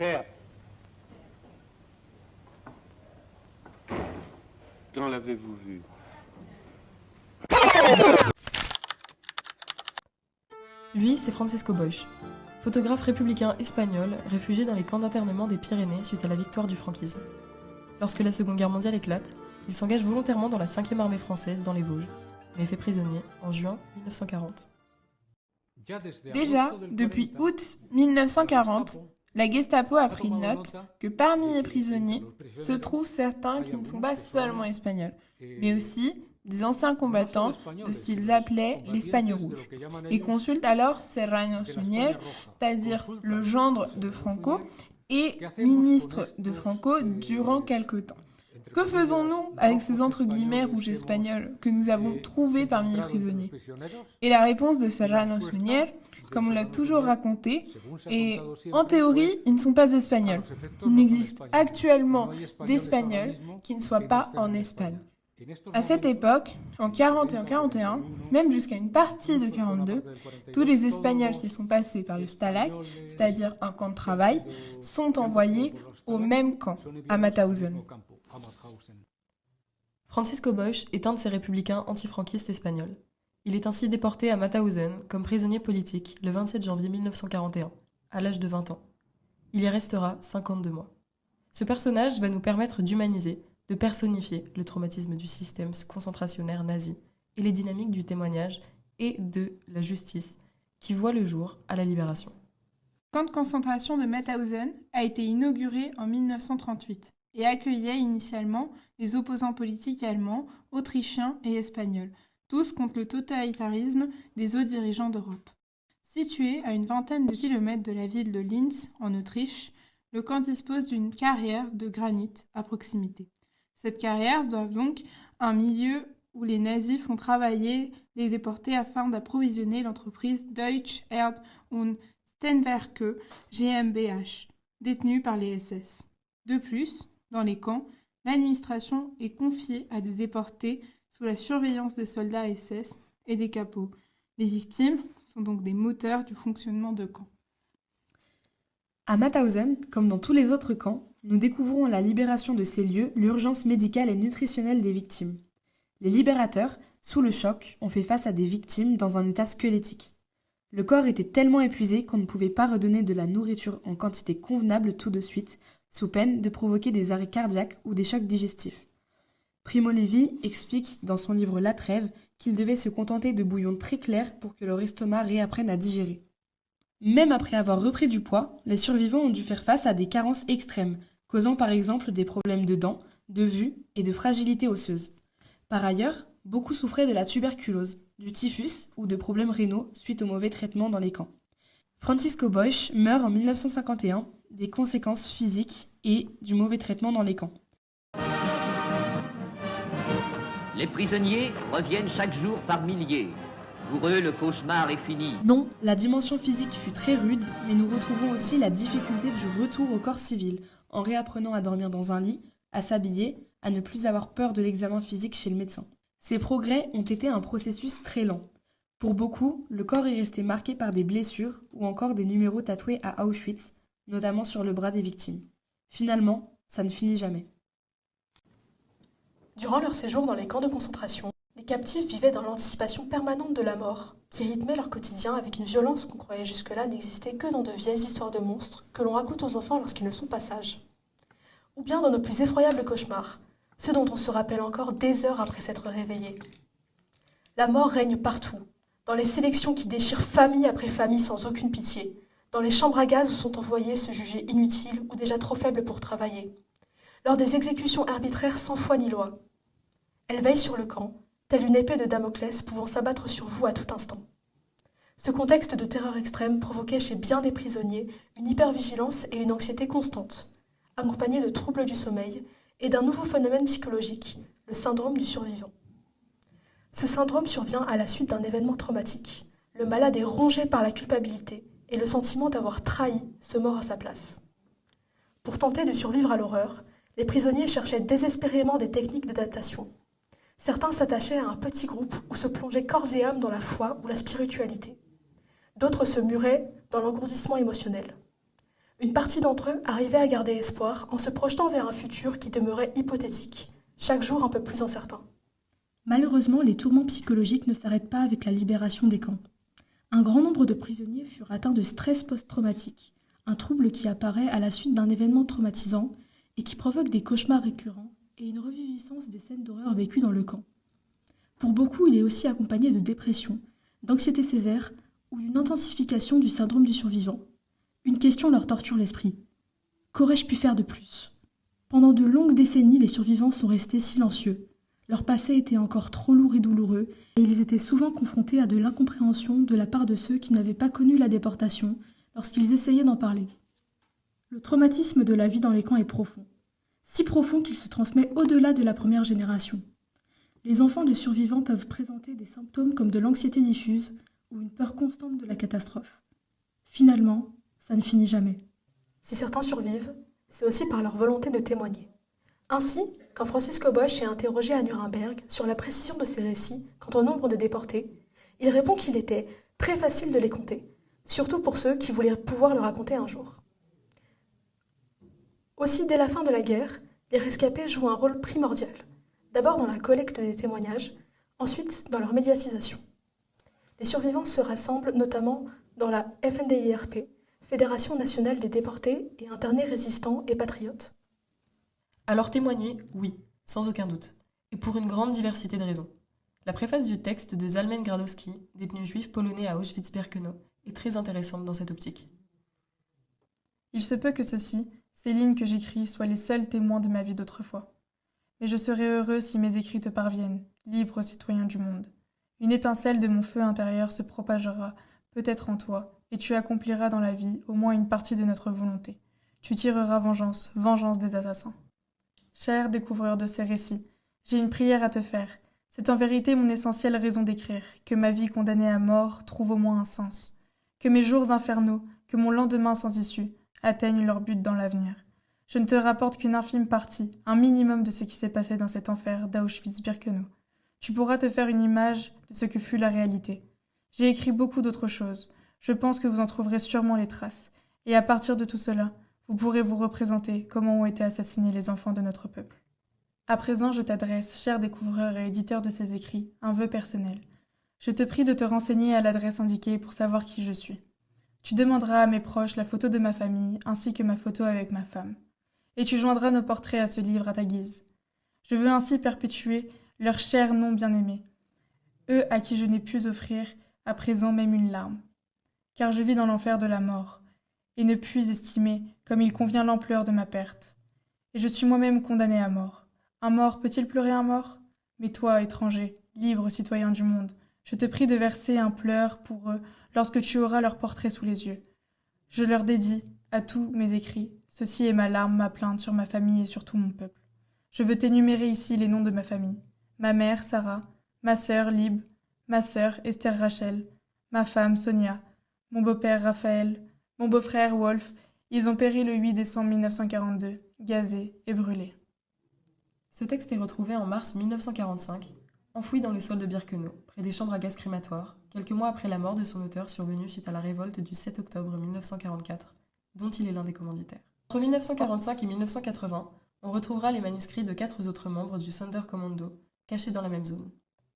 Père. Quand l'avez-vous vu? Lui, c'est Francisco Boix, photographe républicain espagnol réfugié dans les camps d'internement des Pyrénées suite à la victoire du franquisme. Lorsque la Seconde Guerre mondiale éclate, il s'engage volontairement dans la 5e armée française dans les Vosges, mais est fait prisonnier en juin 1940. Déjà, depuis août 1940, la Gestapo a pris note que parmi les prisonniers se trouvent certains qui ne sont pas seulement espagnols, mais aussi des anciens combattants de ce qu'ils appelaient l'Espagne rouge, et consulte alors Serrano Suñer, c'est-à-dire le gendre de Franco et ministre de Franco durant quelque temps. Que faisons-nous avec ces entre guillemets rouges espagnols que nous avons trouvés parmi les prisonniers? Et la réponse de Serrano Suñer, comme on l'a toujours raconté, est en théorie, ils ne sont pas espagnols. Il n'existe actuellement d'Espagnols qui ne soient pas en Espagne. À cette époque, en 40 et en 41, même jusqu'à une partie de 42, tous les Espagnols qui sont passés par le Stalag, c'est-à-dire un camp de travail, sont envoyés au même camp, à Mauthausen. Francisco Boix est un de ces républicains antifranquistes espagnols. Il est ainsi déporté à Mauthausen comme prisonnier politique le 27 janvier 1941, à l'âge de 20 ans. Il y restera 52 mois. Ce personnage va nous permettre d'humaniser, de personnifier le traumatisme du système concentrationnaire nazi et les dynamiques du témoignage et de la justice qui voit le jour à la libération. Le camp de concentration de Mauthausen a été inauguré en 1938 et accueillait initialement les opposants politiques allemands, autrichiens et espagnols, tous contre le totalitarisme des hauts dirigeants d'Europe. Situé à une vingtaine de kilomètres de la ville de Linz, en Autriche, le camp dispose d'une carrière de granit à proximité. Cette carrière doit donc un milieu où les nazis font travailler les déportés afin d'approvisionner l'entreprise Deutsche Erd- und Steenwerke GmbH, détenue par les SS. De plus, dans les camps, l'administration est confiée à des déportés sous la surveillance des soldats SS et des capots. Les victimes sont donc des moteurs du fonctionnement de camps. À Mauthausen, comme dans tous les autres camps, nous découvrons à la libération de ces lieux l'urgence médicale et nutritionnelle des victimes. Les libérateurs, sous le choc, ont fait face à des victimes dans un état squelettique. Le corps était tellement épuisé qu'on ne pouvait pas redonner de la nourriture en quantité convenable tout de suite, sous peine de provoquer des arrêts cardiaques ou des chocs digestifs. Primo Levi explique dans son livre La Trêve qu'ils devaient se contenter de bouillons très clairs pour que leur estomac réapprenne à digérer. Même après avoir repris du poids, les survivants ont dû faire face à des carences extrêmes, causant par exemple des problèmes de dents, de vue et de fragilité osseuse. Par ailleurs, beaucoup souffraient de la tuberculose, du typhus ou de problèmes rénaux suite au mauvais traitement dans les camps. Francisco Boix meurt en 1951 des conséquences physiques et du mauvais traitement dans les camps. Les prisonniers reviennent chaque jour par milliers. Pour eux, le cauchemar est fini. Non, la dimension physique fut très rude, mais nous retrouvons aussi la difficulté du retour au corps civil, en réapprenant à dormir dans un lit, à s'habiller, à ne plus avoir peur de l'examen physique chez le médecin. Ces progrès ont été un processus très lent. Pour beaucoup, le corps est resté marqué par des blessures ou encore des numéros tatoués à Auschwitz, notamment sur le bras des victimes. Finalement, ça ne finit jamais. Durant leur séjour dans les camps de concentration, les captifs vivaient dans l'anticipation permanente de la mort, qui rythmait leur quotidien avec une violence qu'on croyait jusque-là n'existait que dans de vieilles histoires de monstres que l'on raconte aux enfants lorsqu'ils ne sont pas sages. Ou bien dans nos plus effroyables cauchemars, ceux dont on se rappelle encore des heures après s'être réveillé. La mort règne partout, dans les sélections qui déchirent famille après famille sans aucune pitié, dans les chambres à gaz où sont envoyés se juger inutiles ou déjà trop faibles pour travailler, lors des exécutions arbitraires sans foi ni loi. Elle veille sur le camp, telle une épée de Damoclès pouvant s'abattre sur vous à tout instant. Ce contexte de terreur extrême provoquait chez bien des prisonniers une hypervigilance et une anxiété constante, accompagnée de troubles du sommeil et d'un nouveau phénomène psychologique, le syndrome du survivant. Ce syndrome survient à la suite d'un événement traumatique. Le malade est rongé par la culpabilité et le sentiment d'avoir trahi ce mort à sa place. Pour tenter de survivre à l'horreur, les prisonniers cherchaient désespérément des techniques d'adaptation. Certains s'attachaient à un petit groupe ou se plongeaient corps et âme dans la foi ou la spiritualité. D'autres se muraient dans l'engourdissement émotionnel. Une partie d'entre eux arrivait à garder espoir en se projetant vers un futur qui demeurait hypothétique, chaque jour un peu plus incertain. Malheureusement, les tourments psychologiques ne s'arrêtent pas avec la libération des camps. Un grand nombre de prisonniers furent atteints de stress post-traumatique, un trouble qui apparaît à la suite d'un événement traumatisant et qui provoque des cauchemars récurrents et une reviviscence des scènes d'horreur vécues dans le camp. Pour beaucoup, il est aussi accompagné de dépression, d'anxiété sévère ou d'une intensification du syndrome du survivant. Une question leur torture l'esprit. Qu'aurais-je pu faire de plus ? Pendant de longues décennies, les survivants sont restés silencieux. Leur passé était encore trop lourd et douloureux, et ils étaient souvent confrontés à de l'incompréhension de la part de ceux qui n'avaient pas connu la déportation lorsqu'ils essayaient d'en parler. Le traumatisme de la vie dans les camps est profond, si profond qu'il se transmet au-delà de la première génération. Les enfants de survivants peuvent présenter des symptômes comme de l'anxiété diffuse ou une peur constante de la catastrophe. Finalement, ça ne finit jamais. Si certains survivent, c'est aussi par leur volonté de témoigner. Ainsi, quand Francisco Bosch est interrogé à Nuremberg sur la précision de ses récits quant au nombre de déportés, il répond qu'il était très facile de les compter, surtout pour ceux qui voulaient pouvoir le raconter un jour. Aussi, dès la fin de la guerre, les rescapés jouent un rôle primordial, d'abord dans la collecte des témoignages, ensuite dans leur médiatisation. Les survivants se rassemblent notamment dans la FNDIRP, Fédération nationale des déportés et internés résistants et patriotes. Alors témoigner, oui, sans aucun doute, et pour une grande diversité de raisons. La préface du texte de Zalmen Gradowski, détenu juif polonais à Auschwitz-Birkenau, est très intéressante dans cette optique. Il se peut que ces lignes que j'écris, soient les seuls témoins de ma vie d'autrefois. Mais je serai heureux si mes écrits te parviennent, libre citoyen du monde. Une étincelle de mon feu intérieur se propagera, peut-être en toi, et tu accompliras dans la vie au moins une partie de notre volonté. Tu tireras vengeance, vengeance des assassins. Cher découvreur de ces récits, j'ai une prière à te faire. C'est en vérité mon essentielle raison d'écrire, que ma vie condamnée à mort trouve au moins un sens. Que mes jours infernaux, que mon lendemain sans issue, atteignent leur but dans l'avenir. Je ne te rapporte qu'une infime partie, un minimum de ce qui s'est passé dans cet enfer d'Auschwitz-Birkenau. Tu pourras te faire une image de ce que fut la réalité. J'ai écrit beaucoup d'autres choses. Je pense que vous en trouverez sûrement les traces. Et à partir de tout cela, vous pourrez vous représenter comment ont été assassinés les enfants de notre peuple. À présent, je t'adresse, cher découvreur et éditeur de ces écrits, un vœu personnel. Je te prie de te renseigner à l'adresse indiquée pour savoir qui je suis. Tu demanderas à mes proches la photo de ma famille ainsi que ma photo avec ma femme. Et tu joindras nos portraits à ce livre à ta guise. Je veux ainsi perpétuer leur cher nom bien-aimé, eux à qui je n'ai pu offrir à présent même une larme. Car je vis dans l'enfer de la mort, et ne puis estimer comme il convient l'ampleur de ma perte. Et je suis moi-même condamné à mort. Un mort peut-il pleurer un mort ? Mais toi, étranger, libre citoyen du monde, je te prie de verser un pleur pour eux lorsque tu auras leur portrait sous les yeux. Je leur dédie, à tous mes écrits, ceci est ma larme, ma plainte sur ma famille et sur tout mon peuple. Je veux t'énumérer ici les noms de ma famille. Ma mère, Sarah, ma sœur, Lib, ma sœur, Esther Rachel, ma femme, Sonia, mon beau-père, Raphaël, mon beau-frère, Wolf. Ils ont péri le 8 décembre 1942, gazés et brûlés. Ce texte est retrouvé en mars 1945, enfoui dans le sol de Birkenau, près des chambres à gaz crématoires, quelques mois après la mort de son auteur survenue suite à la révolte du 7 octobre 1944, dont il est l'un des commanditaires. Entre 1945 et 1980, on retrouvera les manuscrits de 4 autres membres du Sonderkommando, cachés dans la même zone.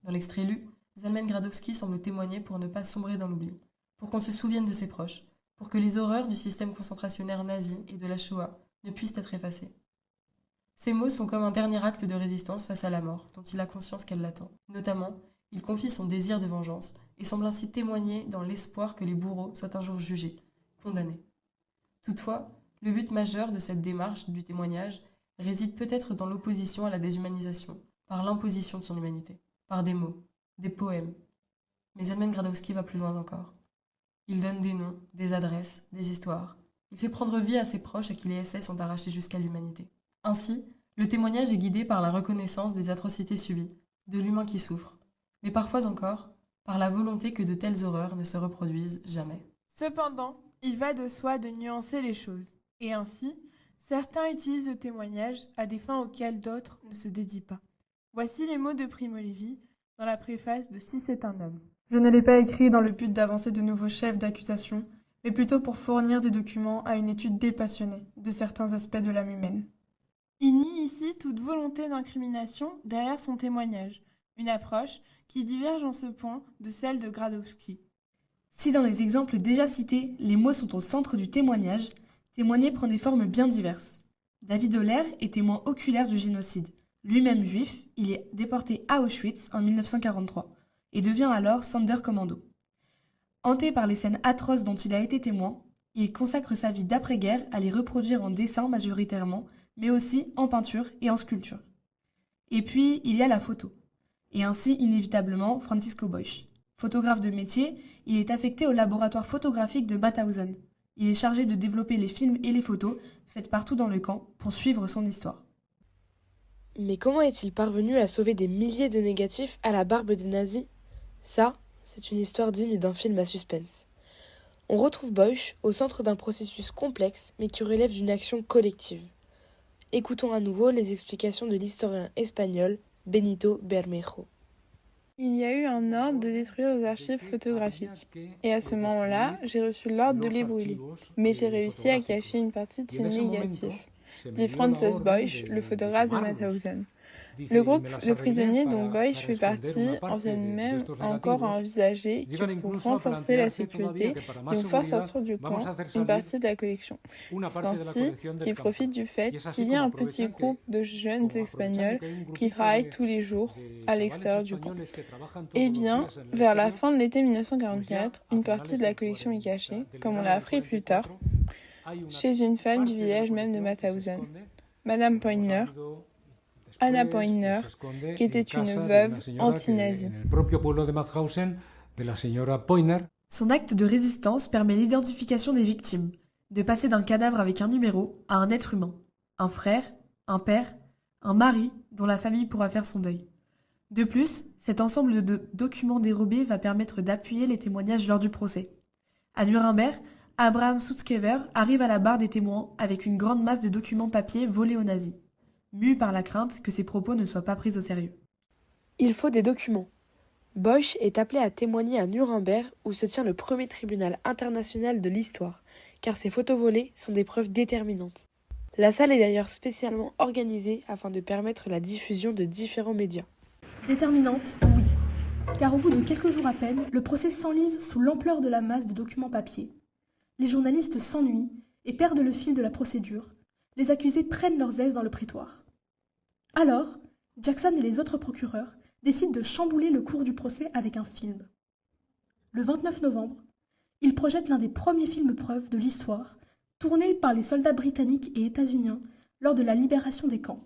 Dans l'extrait lu, Zalmen Gradowski semble témoigner pour ne pas sombrer dans l'oubli, pour qu'on se souvienne de ses proches, pour que les horreurs du système concentrationnaire nazi et de la Shoah ne puissent être effacées. Ces mots sont comme un dernier acte de résistance face à la mort, dont il a conscience qu'elle l'attend. Notamment, il confie son désir de vengeance et semble ainsi témoigner dans l'espoir que les bourreaux soient un jour jugés, condamnés. Toutefois, le but majeur de cette démarche du témoignage réside peut-être dans l'opposition à la déshumanisation, par l'imposition de son humanité, par des mots, des poèmes. Mais Zalmen Gradowski va plus loin encore. Il donne des noms, des adresses, des histoires. Il fait prendre vie à ses proches à qui les SS ont arraché jusqu'à l'humanité. Ainsi, le témoignage est guidé par la reconnaissance des atrocités subies, de l'humain qui souffre, mais parfois encore par la volonté que de telles horreurs ne se reproduisent jamais. Cependant, il va de soi de nuancer les choses, et ainsi, certains utilisent le témoignage à des fins auxquelles d'autres ne se dédient pas. Voici les mots de Primo Levi dans la préface de Si c'est un homme. Je ne l'ai pas écrit dans le but d'avancer de nouveaux chefs d'accusation, mais plutôt pour fournir des documents à une étude dépassionnée de certains aspects de l'âme humaine. Il nie ici toute volonté d'incrimination derrière son témoignage, une approche qui diverge en ce point de celle de Gradowski. Si dans les exemples déjà cités, les mots sont au centre du témoignage, témoigner prend des formes bien diverses. David Oller est témoin oculaire du génocide. Lui-même juif, il est déporté à Auschwitz en 1943 et devient alors Sonderkommando. Hanté par les scènes atroces dont il a été témoin, il consacre sa vie d'après-guerre à les reproduire en dessin majoritairement, mais aussi en peinture et en sculpture. Et puis, il y a la photo. Et ainsi, inévitablement, Francisco Boix. Photographe de métier, il est affecté au laboratoire photographique de Mauthausen. Il est chargé de développer les films et les photos, faites partout dans le camp, pour suivre son histoire. Mais comment est-il parvenu à sauver des milliers de négatifs à la barbe des nazis ? Ça, c'est une histoire digne d'un film à suspense. On retrouve Boix au centre d'un processus complexe, mais qui relève d'une action collective. Écoutons à nouveau les explications de l'historien espagnol Benito Bermejo. Il y a eu un ordre de détruire les archives photographiques. Et à ce moment-là, j'ai reçu l'ordre de les brûler. Mais j'ai réussi à cacher une partie de ces négatifs, dit Francis Boix, le photographe de Mauthausen. Le groupe de prisonniers dont Boix fait partie en viennent même encore à envisager que pour renforcer la sécurité, ils vont faire sortir du camp une partie de la collection. C'est ainsi qu'ils profitent du fait qu'il y a un petit groupe de jeunes Espagnols qui travaillent tous les jours à l'extérieur du camp. Eh bien, vers la fin de l'été 1944, une partie de la collection est cachée, comme on l'a appris plus tard, chez une femme du village même de Mauthausen, Madame Pointner, Anna Pointner, qui était une veuve anti-nazie. Son acte de résistance permet l'identification des victimes, de passer d'un cadavre avec un numéro à un être humain, un frère, un père, un mari dont la famille pourra faire son deuil. De plus, cet ensemble de documents dérobés va permettre d'appuyer les témoignages lors du procès. À Nuremberg, Abraham Sutzkever arrive à la barre des témoins avec une grande masse de documents papier volés aux nazis, mu par la crainte que ses propos ne soient pas pris au sérieux. Il faut des documents. Boix est appelé à témoigner à Nuremberg où se tient le premier tribunal international de l'histoire, car ces photos volées sont des preuves déterminantes. La salle est d'ailleurs spécialement organisée afin de permettre la diffusion de différents médias. Déterminante, oui. Car au bout de quelques jours à peine, le procès s'enlise sous l'ampleur de la masse de documents papier. Les journalistes s'ennuient et perdent le fil de la procédure. Les accusés prennent leurs aises dans le prétoire. Alors, Jackson et les autres procureurs décident de chambouler le cours du procès avec un film. Le 29 novembre, ils projettent l'un des premiers films preuves de l'histoire, tourné par les soldats britanniques et états-uniens lors de la libération des camps.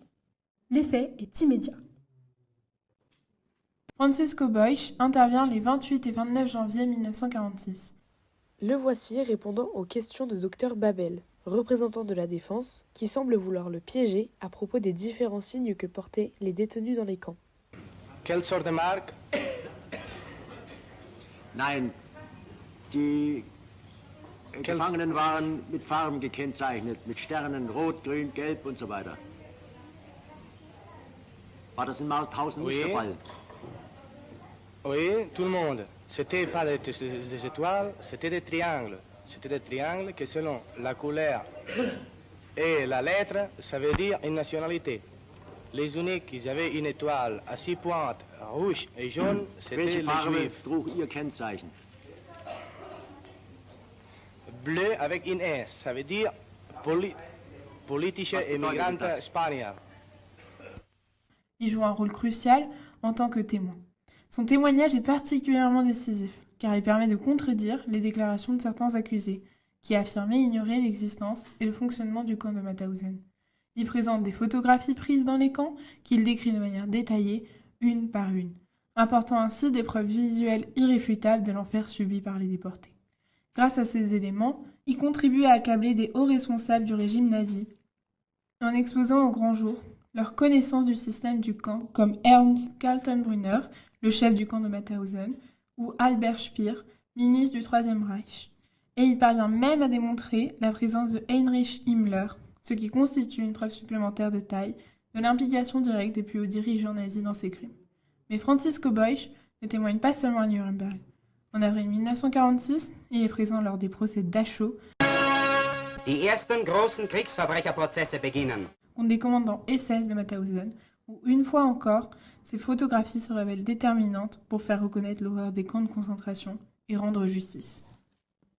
L'effet est immédiat. Francisco Boix intervient les 28 et 29 janvier 1946. Le voici répondant aux questions de Dr Babel, représentant de la défense, qui semble vouloir le piéger à propos des différents signes que portaient les détenus dans les camps. Quelle sorte de marque? Nein, die Gefangenen waren mit Farben gekennzeichnet, mit Sternen, rot, grün, gelb und so weiter. War das in Mauthausen nicht der Fall? Oui, tout le monde. C'était pas des étoiles, c'était des triangles. C'était des triangles que selon la couleur et la lettre, ça veut dire une nationalité. Les uniques, ils avaient une étoile à 6 pointes, rouge et jaune, c'était les juifs. Trug ihr Kennzeichen? Bleu avec une S, ça veut dire politische Emigranten Spanier. Il joue un rôle crucial en tant que témoin. Son témoignage est particulièrement décisif, car il permet de contredire les déclarations de certains accusés, qui affirmaient ignorer l'existence et le fonctionnement du camp de Mauthausen. Il présente des photographies prises dans les camps, qu'il décrit de manière détaillée, une par une, apportant ainsi des preuves visuelles irréfutables de l'enfer subi par les déportés. Grâce à ces éléments, il contribue à accabler des hauts responsables du régime nazi, en exposant au grand jour leur connaissance du système du camp, comme Ernst Kaltenbrunner, le chef du camp de Mauthausen, ou Albert Speer, ministre du Troisième Reich. Et il parvient même à démontrer la présence de Heinrich Himmler, ce qui constitue une preuve supplémentaire de taille de l'implication directe des plus hauts dirigeants nazis dans ces crimes. Mais Francisco Boix ne témoigne pas seulement à Nuremberg. En avril 1946, il est présent lors des procès Dachau Die ersten großen Kriegsverbrecherprozesse beginnen. contre des commandants SS de Mauthausen, où une fois encore, ces photographies se révèlent déterminantes pour faire reconnaître l'horreur des camps de concentration et rendre justice.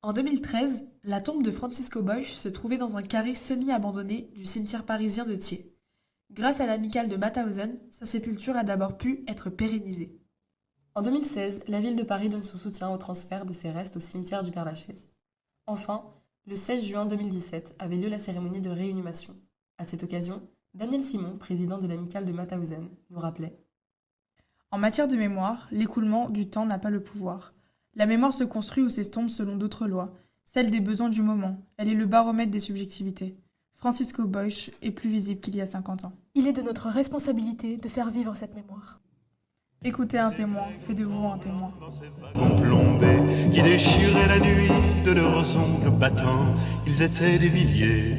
En 2013, la tombe de Francisco Boix se trouvait dans un carré semi-abandonné du cimetière parisien de Thiers. Grâce à l'amicale de Mauthausen, sa sépulture a d'abord pu être pérennisée. En 2016, la ville de Paris donne son soutien au transfert de ses restes au cimetière du Père-Lachaise. Enfin, le 16 juin 2017 avait lieu la cérémonie de réinhumation. À cette occasion, Daniel Simon, président de l'amicale de Mauthausen, nous rappelait: En matière de mémoire, l'écoulement du temps n'a pas le pouvoir. La mémoire se construit ou s'estompe selon d'autres lois, celle des besoins du moment. Elle est le baromètre des subjectivités. Francisco Boix est plus visible qu'il y a 50 ans. Il est de notre responsabilité de faire vivre cette mémoire. Écoutez un témoin, fait de vous un témoin. Plombés qui déchiraient la nuit de leurs ongles battants, ils étaient des milliers.